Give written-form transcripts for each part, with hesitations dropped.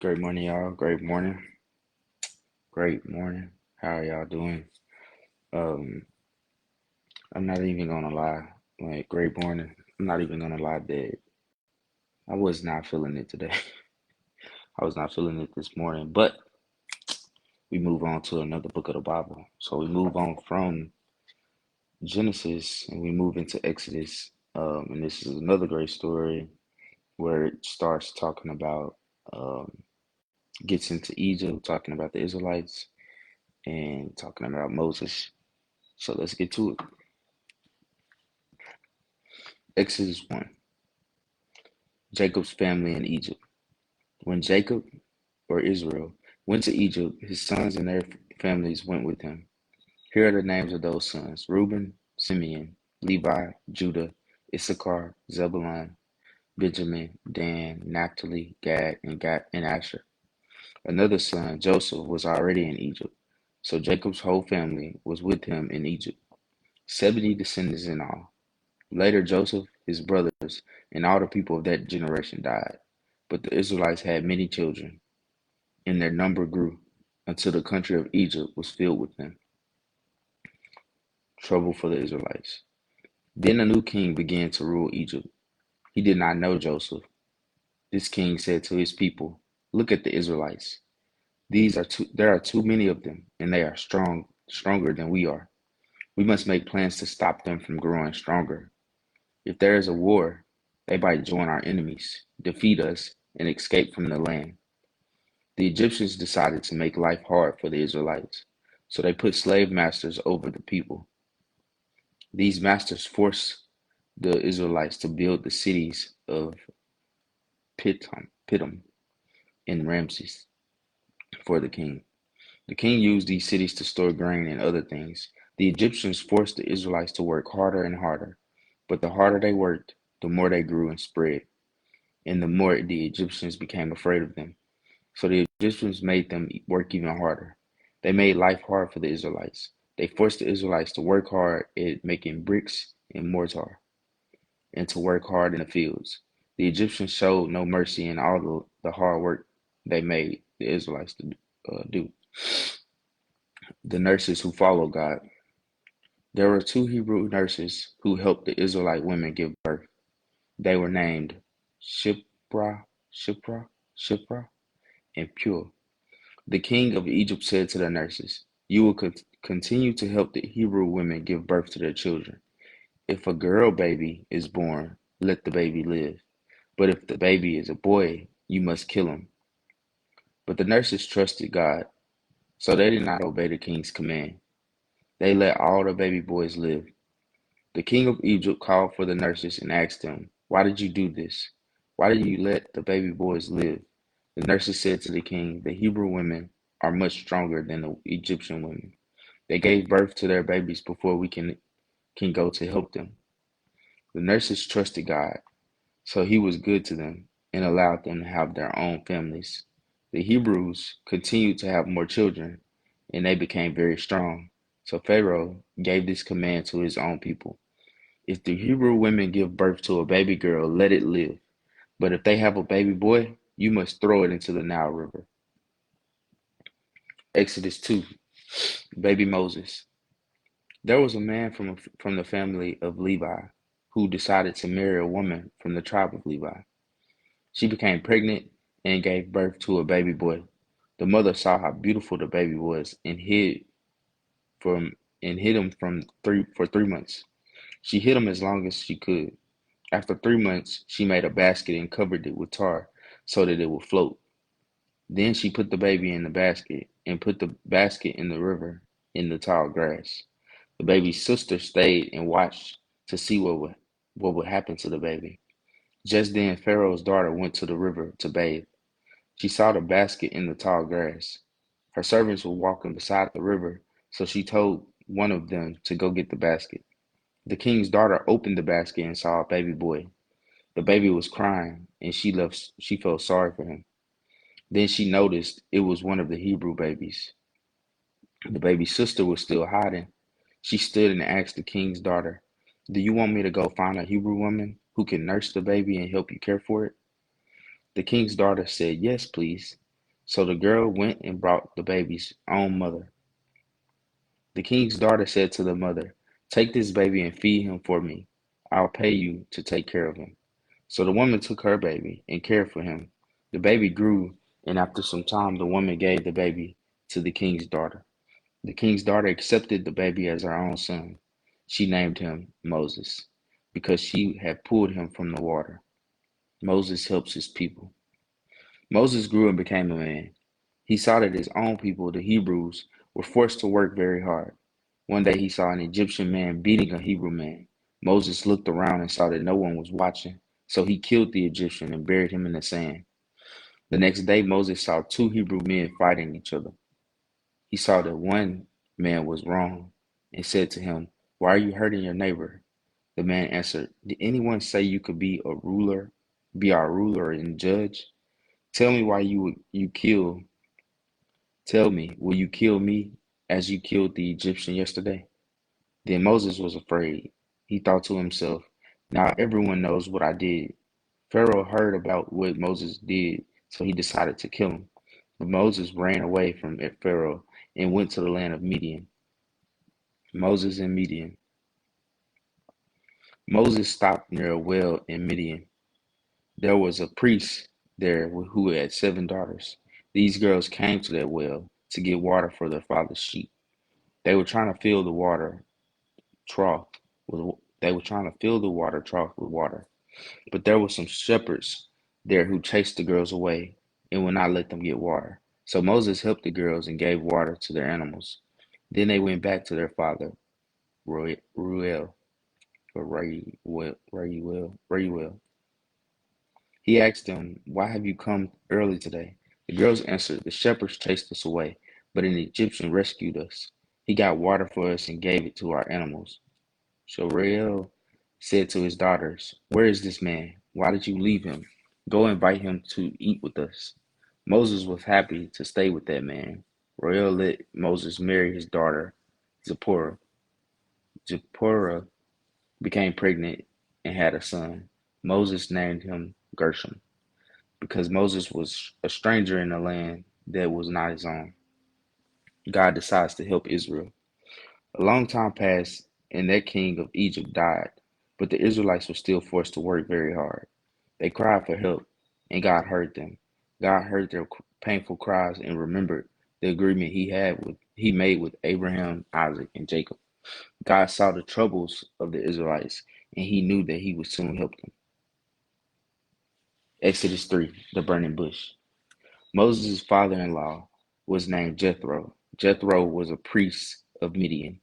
Great morning, y'all. Great morning. Great morning. How are y'all doing? Um, I'm not even gonna lie. Like, great morning. I'm not even gonna lie that I was not feeling it today. I was not feeling it this morning, but we move on to another book of the Bible. So we move on from Genesis and we move into Exodus. And this is another great story where it starts talking about, gets into Egypt, talking about the Israelites and talking about Moses. So let's get to it. Exodus 1. Jacob's family in Egypt. When Jacob, or Israel, went to Egypt, his sons and their families went with him. Here are the names of those sons: Reuben, Simeon, Levi, Judah, Issachar, Zebulun, Benjamin, Dan, Naphtali, Gad, and Asher. Another son, Joseph, was already in Egypt, so Jacob's whole family was with him in Egypt, 70 descendants in all. Later Joseph, his brothers, and all the people of that generation died. But the Israelites had many children, and their number grew until the country of Egypt was filled with them. Trouble for the Israelites. Then a new king began to rule Egypt. He did not know Joseph. This king said to his people, "Look at the Israelites. There are too many of them, and they are stronger than we are. We must make plans to stop them from growing stronger. If there is a war, they might join our enemies, defeat us, and escape from the land." The Egyptians decided to make life hard for the Israelites, so they put slave masters over the people. These masters forced the Israelites to build the cities of Pithom, and Ramses for the king. The king used these cities to store grain and other things. The Egyptians forced the Israelites to work harder and harder, but the harder they worked, the more they grew and spread, and the more the Egyptians became afraid of them. So the Egyptians made them work even harder. They made life hard for the Israelites. They forced the Israelites to work hard at making bricks and mortar and to work hard in the fields. The Egyptians showed no mercy in all the hard work they made the Israelites to do. The nurses who followed God. There were two Hebrew nurses who helped the Israelite women give birth. They were named Shipra, Shipra, and Pur. The king of Egypt said to the nurses, "You will continue to help the Hebrew women give birth to their children. If a girl baby is born, let the baby live. But if the baby is a boy, you must kill him." But the nurses trusted God, so they did not obey the king's command. They let all the baby boys live. The king of Egypt called for the nurses and asked them, "Why did you do this? Why did you let the baby boys live?" The nurses said to the king, "The Hebrew women are much stronger than the Egyptian women. They gave birth to their babies before we can go to help them." The nurses trusted God, so he was good to them and allowed them to have their own families. The Hebrews continued to have more children, and they became very strong. So Pharaoh gave this command to his own people: "If the Hebrew women give birth to a baby girl, let it live. But if they have a baby boy, you must throw it into the Nile River." Exodus 2, baby Moses. There was a man from the family of Levi who decided to marry a woman from the tribe of Levi. She became pregnant and gave birth to a baby boy. The mother saw how beautiful the baby was from and hid him for 3 months. She hid him as long as she could. After 3 months, she made a basket and covered it with tar so that it would float. Then she put the baby in the basket and put the basket in the river in the tall grass. The baby's sister stayed and watched to see what would happen to the baby. Just then Pharaoh's daughter went to the river to bathe. She saw the basket in the tall grass. Her servants were walking beside the river, so she told one of them to go get the basket. The king's daughter opened the basket and saw a baby boy. The baby was crying, and she felt sorry for him. Then she noticed it was one of the Hebrew babies. The baby's sister was still hiding. She stood and asked the king's daughter, "Do you want me to go find a Hebrew woman who can nurse the baby and help you care for it?" The king's daughter said, "Yes, please." So the girl went and brought the baby's own mother. The king's daughter said to the mother, "Take this baby and feed him for me. I'll pay you to take care of him." So the woman took her baby and cared for him. The baby grew, and after some time, the woman gave the baby to the king's daughter. The king's daughter accepted the baby as her own son. She named him Moses because she had pulled him from the water. Moses helps his people. Moses grew and became a man. He saw that his own people, the Hebrews, were forced to work very hard. One day he saw an Egyptian man beating a Hebrew man. Moses looked around and saw that no one was watching, so he killed the Egyptian and buried him in the sand. The next day Moses saw two Hebrew men fighting each other. He saw that one man was wrong and said to him, "Why are you hurting your neighbor?" The man answered, "Did anyone say you could be our ruler and judge? Tell me why you kill Tell me, will you kill me as you killed the Egyptian yesterday?" Then Moses was afraid. He thought to himself, "Now everyone knows what I did." Pharaoh heard about what Moses did, so he decided to kill him. But Moses ran away from Pharaoh and went to the land of Midian. Moses in Midian. Moses stopped near a well in Midian. There was a priest there who had 7 daughters. These girls came to that well to get water for their father's sheep. They were trying to fill the water trough they were trying to fill the water trough with water. But there were some shepherds there who chased the girls away and would not let them get water. So Moses helped the girls and gave water to their animals. Then they went back to their father, Ruel, or Reuel. He asked them, "Why have you come early today?" The girls answered, "The shepherds chased us away, but an Egyptian rescued us. He got water for us and gave it to our animals." So Reuel said to his daughters, "Where is this man? Why did you leave him? Go invite him to eat with us." Moses was happy to stay with that man. Reuel let Moses marry his daughter, Zipporah. Zipporah became pregnant and had a son. Moses named him Gershom because Moses was a stranger in a land that was not his own. God decides to help Israel. A long time passed, and that king of Egypt died, but the Israelites were still forced to work very hard. They cried for help, and God heard them. God heard their painful cries and remembered the agreement he made with Abraham, Isaac, and Jacob. God saw the troubles of the Israelites, and he knew that he would soon help them. Exodus 3, the burning bush. Moses' father-in-law was named Jethro. Jethro was a priest of Midian.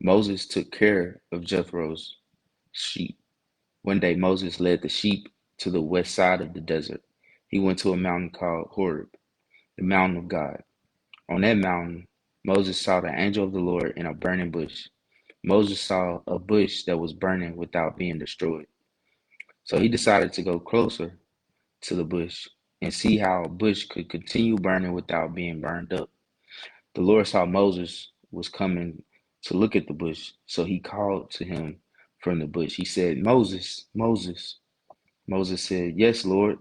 Moses took care of Jethro's sheep. One day Moses led the sheep to the west side of the desert. He went to a mountain called Horeb, the mountain of God. On that mountain, Moses saw the angel of the Lord in a burning bush. Moses saw a bush that was burning without being destroyed. So he decided to go closer to the bush and see how a bush could continue burning without being burned up. The Lord saw Moses was coming to look at the bush, so he called to him from the bush. He said, "Moses, Moses." Moses said, "Yes, Lord."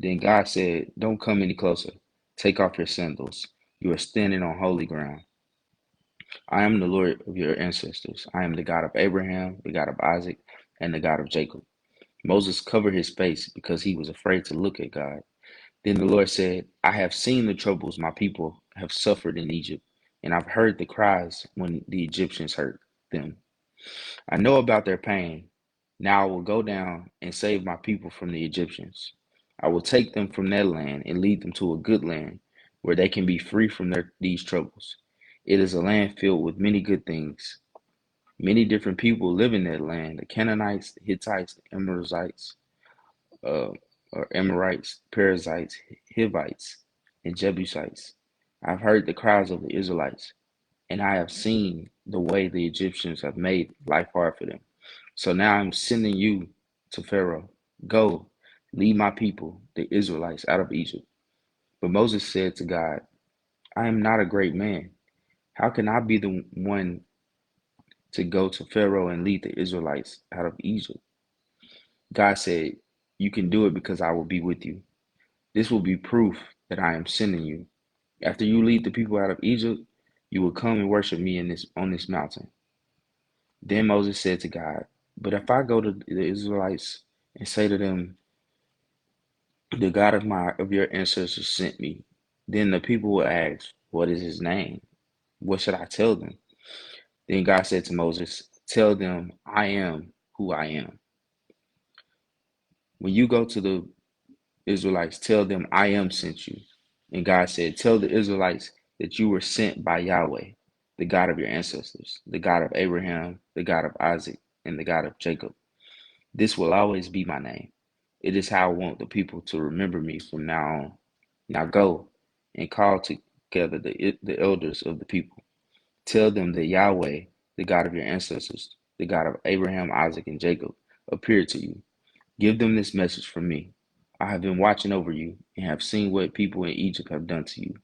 Then God said, "Don't come any closer. Take off your sandals. You are standing on holy ground. I am the Lord of your ancestors. I am the God of Abraham, the God of Isaac, and the God of Jacob." Moses covered his face because he was afraid to look at God. Then the Lord said, "I have seen the troubles my people have suffered in Egypt, and I've heard the cries when the Egyptians hurt them. I know about their pain. Now I will go down and save my people from the Egyptians. I will take them from that land and lead them to a good land where they can be free from these troubles. It is a land filled with many good things. Many different people live in that land: the Canaanites, the Hittites, the uh, Amorites, Perizzites, Hivites, and Jebusites. I've heard the cries of the Israelites, and I have seen the way the Egyptians have made life hard for them. So now I'm sending you to Pharaoh. Go, lead my people, the Israelites, out of Egypt." But Moses said to God, "I am not a great man. How can I be the one to go to Pharaoh and lead the Israelites out of Egypt?" God said, "You can do it because I will be with you. This will be proof that I am sending you. After you lead the people out of Egypt, you will come and worship me in this on this mountain." Then Moses said to God, "But if I go to the Israelites and say to them, 'The God of your ancestors sent me,' then the people will ask, 'What is his name?' What should I tell them?" Then God said to Moses, "Tell them, 'I am who I am.' When you go to the Israelites, tell them, 'I am sent you.'" And God said, "Tell the Israelites that you were sent by Yahweh, the God of your ancestors, the God of Abraham, the God of Isaac, and the God of Jacob. This will always be my name. It is how I want the people to remember me from now on. Now go and call together the elders of the people. Tell them that Yahweh, the God of your ancestors, the God of Abraham, Isaac, and Jacob, appeared to you. Give them this message from me. I have been watching over you and have seen what people in Egypt have done to you.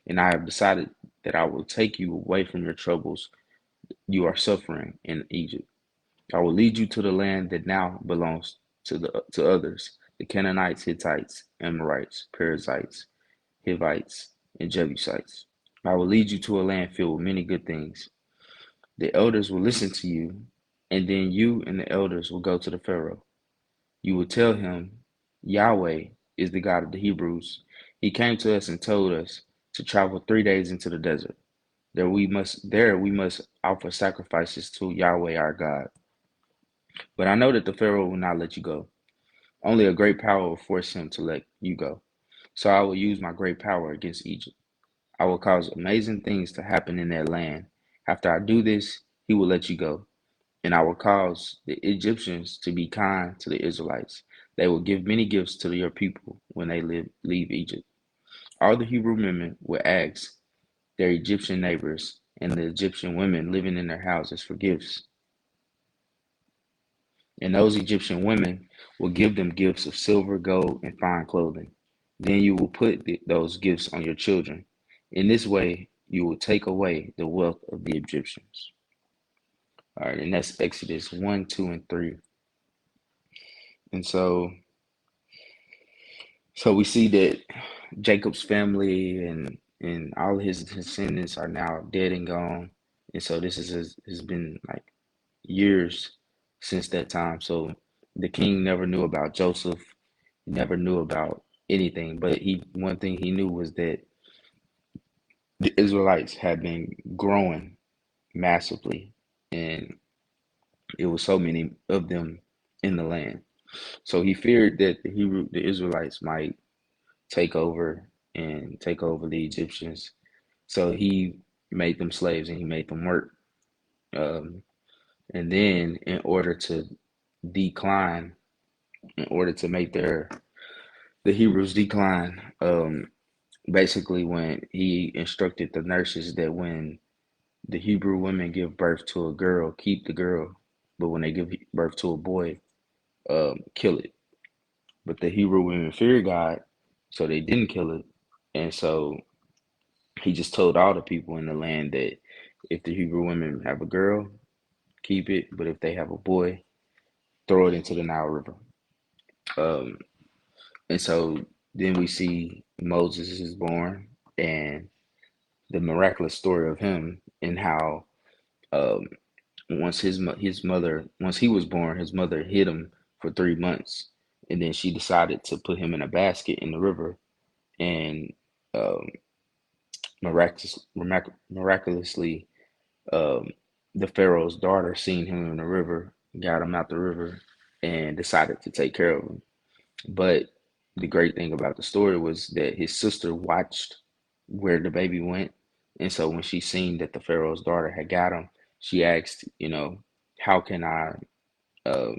And I have decided that I will take you away from your troubles you are suffering in Egypt. I will lead you to the land that now belongs to others, the Canaanites, Hittites, Amorites, Perizzites, Hivites, and Jebusites. I will lead you to a land filled with many good things. The elders will listen to you, and then you and the elders will go to the Pharaoh. You will tell him, 'Yahweh is the God of the Hebrews. He came to us and told us to travel 3 days into the desert. There we must offer sacrifices to Yahweh our God. But I know that the Pharaoh will not let you go. Only a great power will force him to let you go. So I will use my great power against Egypt. I will cause amazing things to happen in that land. After I do this, he will let you go. And I will cause the Egyptians to be kind to the Israelites. They will give many gifts to your people when they leave Egypt. All the Hebrew women will ask their Egyptian neighbors and the Egyptian women living in their houses for gifts. And those Egyptian women will give them gifts of silver, gold, and fine clothing. Then you will put those gifts on your children. In this way, you will take away the wealth of the Egyptians. All right, and that's Exodus 1, 2, and 3. And so we see that Jacob's family and all his descendants are now dead and gone. And so this has been like years since that time. So the king never knew about Joseph. He never knew about anything. But he one thing he knew was that the Israelites had been growing massively, and it was so many of them in the land. So he feared that the Israelites might take over the Egyptians. So he made them slaves and he made them work. Um, and then decline, in order to make the Hebrews decline, basically when he instructed the nurses that when the Hebrew women give birth to a girl, keep the girl, but when they give birth to a boy, kill it. But the Hebrew women feared God, so they didn't kill it. And so he just told all the people in the land that if the Hebrew women have a girl, keep it, but if they have a boy, throw it into the Nile River. Um, and so then we see Moses is born and the miraculous story of him and how um, once he was born, his mother hid him for 3 months, and then she decided to put him in a basket in the river, and um, miraculously, um, the Pharaoh's daughter seen him in the river, got him out the river, and decided to take care of him. But the great thing about the story was that his sister watched where the baby went. And so when she seen that the Pharaoh's daughter had got him, she asked, how can um,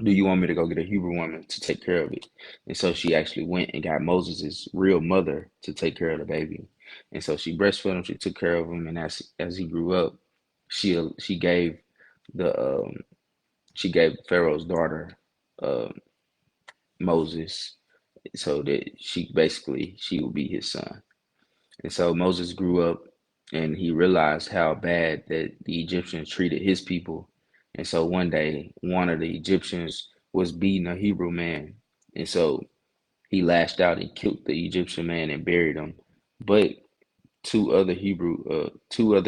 do you want me to go get a Hebrew woman to take care of it? And so she actually went and got Moses's real mother to take care of the baby. And so she breastfed him, she took care of him, and as he grew up, she gave the she gave Pharaoh's daughter uh, Moses so that she would be his son. And so Moses grew up and he realized how bad that the Egyptians treated his people. And so one day, one of the Egyptians was beating a Hebrew man. And so he lashed out and killed the Egyptian man and buried him. But two other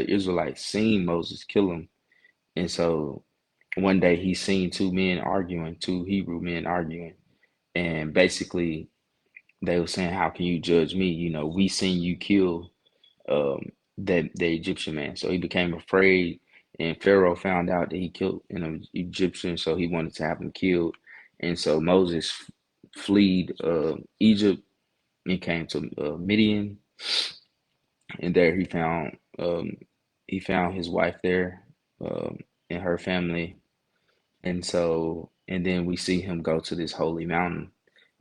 Israelites seen Moses kill him, and so one day he seen two Hebrew men arguing, and basically they were saying, "How can you judge me? You know, we seen you kill that the Egyptian man." So he became afraid, and Pharaoh found out that he killed an Egyptian, so he wanted to have him killed, and so Moses fled Egypt and came to Midian, and there he found his wife there and her family, and so and then we see him go to this holy mountain,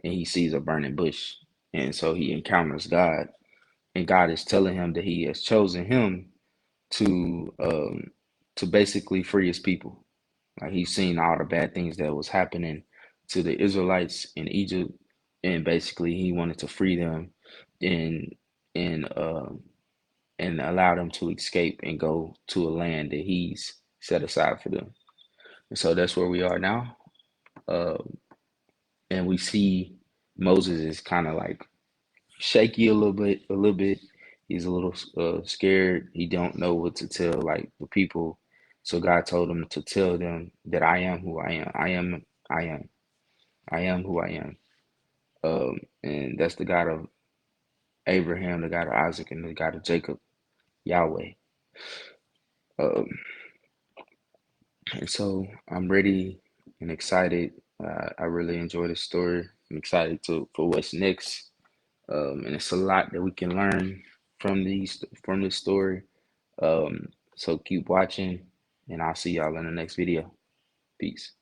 and he sees a burning bush, and so he encounters God, and God is telling him that He has chosen him to basically free His people. Like He's seen all the bad things that was happening to the Israelites in Egypt, and basically He wanted to free them and and um and allow them to escape and go to a land that He's set aside for them. And so that's where we are now. Uh, and we see Moses is kind of like shaky a little bit. He's a little scared. He don't know what to tell like the people. So God told him to tell them that I am who I am. I am, I am who I am. And that's the God of Abraham, the God of Isaac, and the God of Jacob, Yahweh. Um, and so I'm ready and excited. I really enjoy this story. I'm excited for what's next. And it's a lot that we can learn from this story. So keep watching, and I'll see y'all in the next video. Peace.